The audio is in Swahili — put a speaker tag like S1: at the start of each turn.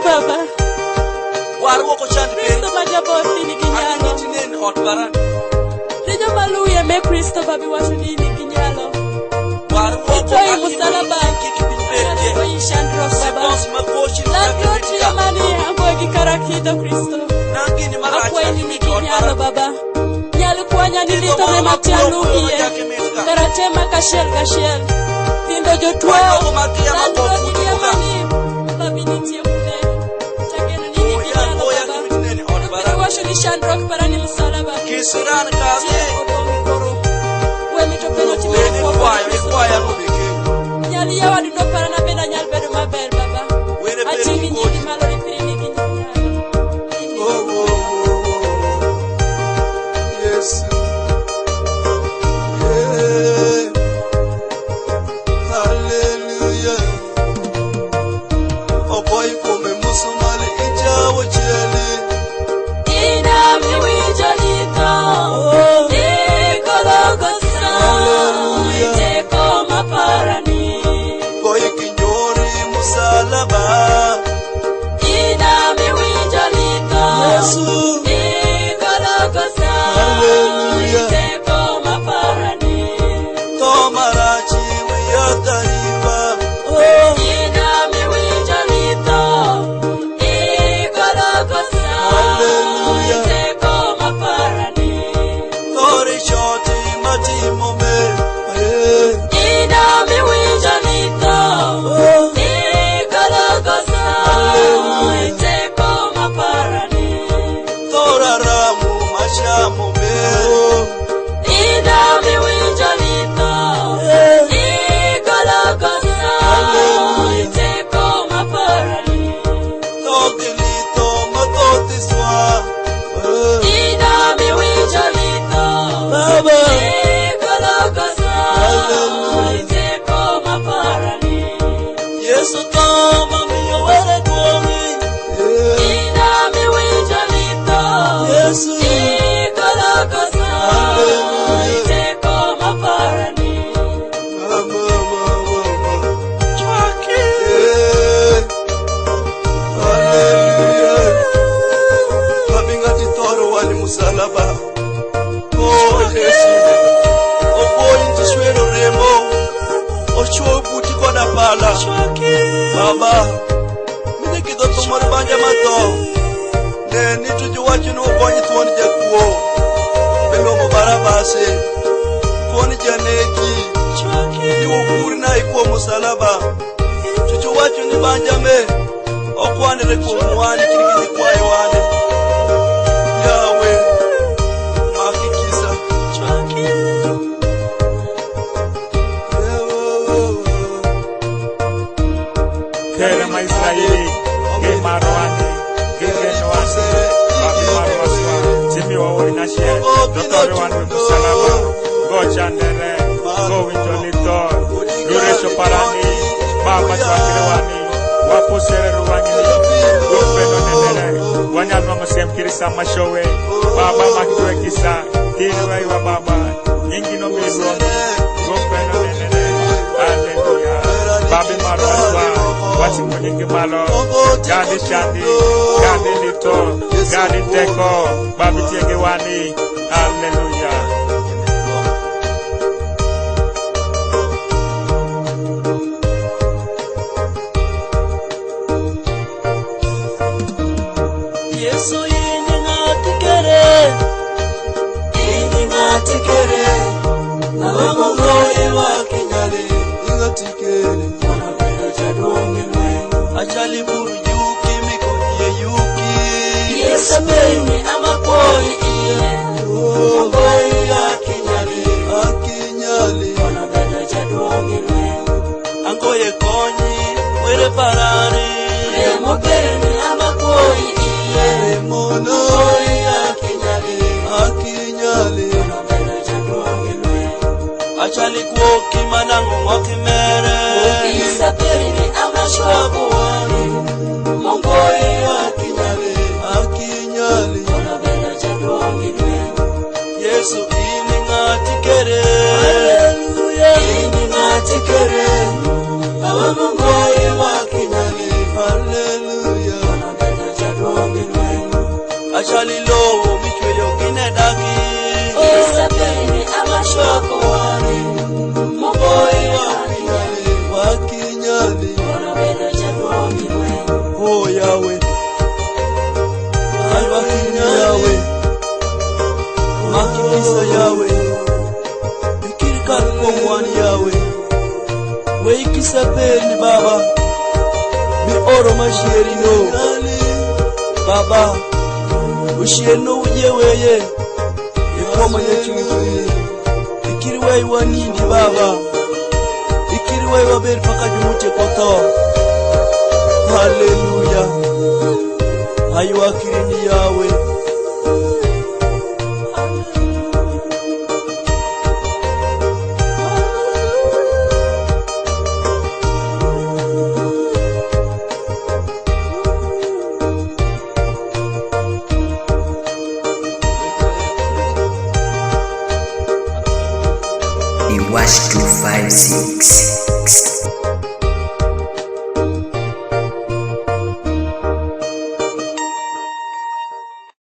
S1: Baba.
S2: Waruoko chand piny.
S1: Kristo ma jaboti nigi nyalo.
S2: Atinen ot baran.
S1: Rijo maluye me Kristo babi wacho ni nigi nyalo.
S2: Waruoko
S1: Itoi musalaba. Itoi shandros Baba. Lakoti yamani amboy gi karakido Kristo. Akwai ni nigi nyalo Baba. Nyalo kwanya ni lito ne matianu hiye. Karatema kashel kashel. Tindo jotuo. Landro nigi yamani. Babi nitie kune. Chakeno ni nigi nyalo Baba. Babi washo ni shandrok para ni musalaba.
S2: Kisiran kaze.
S1: Weni to peno ti
S2: Weni kwaya nubike.
S1: Nyali ya wadu no para na bena nyal bedo maber Baba. Achingi nyingi malo ni piri nigi nyalo.
S2: Yes. Hallelujah. Oh boy, come musumali ijawo cheli.
S1: Ina miwijo nito. Ikologosa. Iteko maparani.
S2: Boy kinyori musalaba.
S1: Ina miwijo nito.
S2: Yesu.
S1: Ikologosa.
S2: Hallelujah.
S1: Iteko maparani.
S2: Tomarachi wiyatariwa.
S1: Ina miwijo nito. Ikologosa.
S2: Hallelujah.
S1: Iteko maparani.
S2: Tori shoti matimo me.
S1: Ina miwijo nito. Ikologosa.
S2: Hallelujah.
S1: Iteko maparani.
S2: Tora ramu mashamo me.
S1: Ina miwijo nito. Ikologosa.
S2: Hallelujah.
S1: Iteko maparani.
S2: Togilito matotiswa.
S1: Ina miwijo nito.
S2: Baba.
S1: Ikologosa.
S2: Hallelujah.
S1: Iteko maparani.
S2: Yesu toma miyo were duongi.
S1: Ina miwijo nito.
S2: Yesu.
S1: Ikologosa.
S2: Hallelujah.
S1: Iteko maparani.
S2: Chwaki. Hallelujah. Babingati toro wali musalaba. Oh Yesu. Oboyi ntishwero remo. Ochuo buti koda pala. Baba. Mine kido tumori banja mato. Ne nituju wachi no oboyi tuoni jakuo. Belomo barabase. Tuoni janeki. Iwo kuri na ikuo musalaba. Chuchu wachi ni banja me. Okwane rekuo mwani kirikini kwa iwane. Yahweh. Makikisa.
S3: Kera ma Israeli, ge marwani, ge genwani, babi marwaswa, jimi wa ori na shie, dotori wani musalaba, go chandere, go winjolito, luresho parani, baba chwakire wani, wapo sere ruwani, go peno nenere, wanyalwa musem kirisa mashowe, baba makitwe kisa, hiriwa iwa baba, ingino milwoni, go peno nenere, hallelujah, babi marwaswa, wati mwenye malo, gadi shandi, gadi lito, gadi teko, babi tienge wani, hallelujah.
S2: Yesu yini ngatikere. Yini ngatikere. Nawamu moye wa kinyali. Ngatikere. Mwana vero chaduonge mwe. Achali buru yuki mikonye yuki.
S1: Yesu meni amaponi iye. Mboyi ya kinyali.
S2: Akinyali.
S1: Mwana vero chaduonge mwe.
S2: Angoye konyi. Mwere parani.
S1: Remo perni amaponi iye.
S2: Mono.
S1: Mboyi ya kinyali.
S2: Akinyali.
S1: Mwana vero chaduonge mwe.
S2: Achali kuoki manangu ngokimere.
S1: Isa perni amashwaku wani. Mboyi ya kinyali.
S2: Akinyali.
S1: Mwana vero chaduonge mwe.
S2: Yesu ini ngatikere.
S1: Hallelujah.
S2: Ini ngatikere. Awa mungoye wa kinyali. Hallelujah. weikisapeni baba mi oro mashierino baba usheno uje weye ikoma yechiwituli ikiri wei wanindi baba ikiri wei waberi paka jumuche koto. Haleluya hayo akirini yawe
S4: Wash 256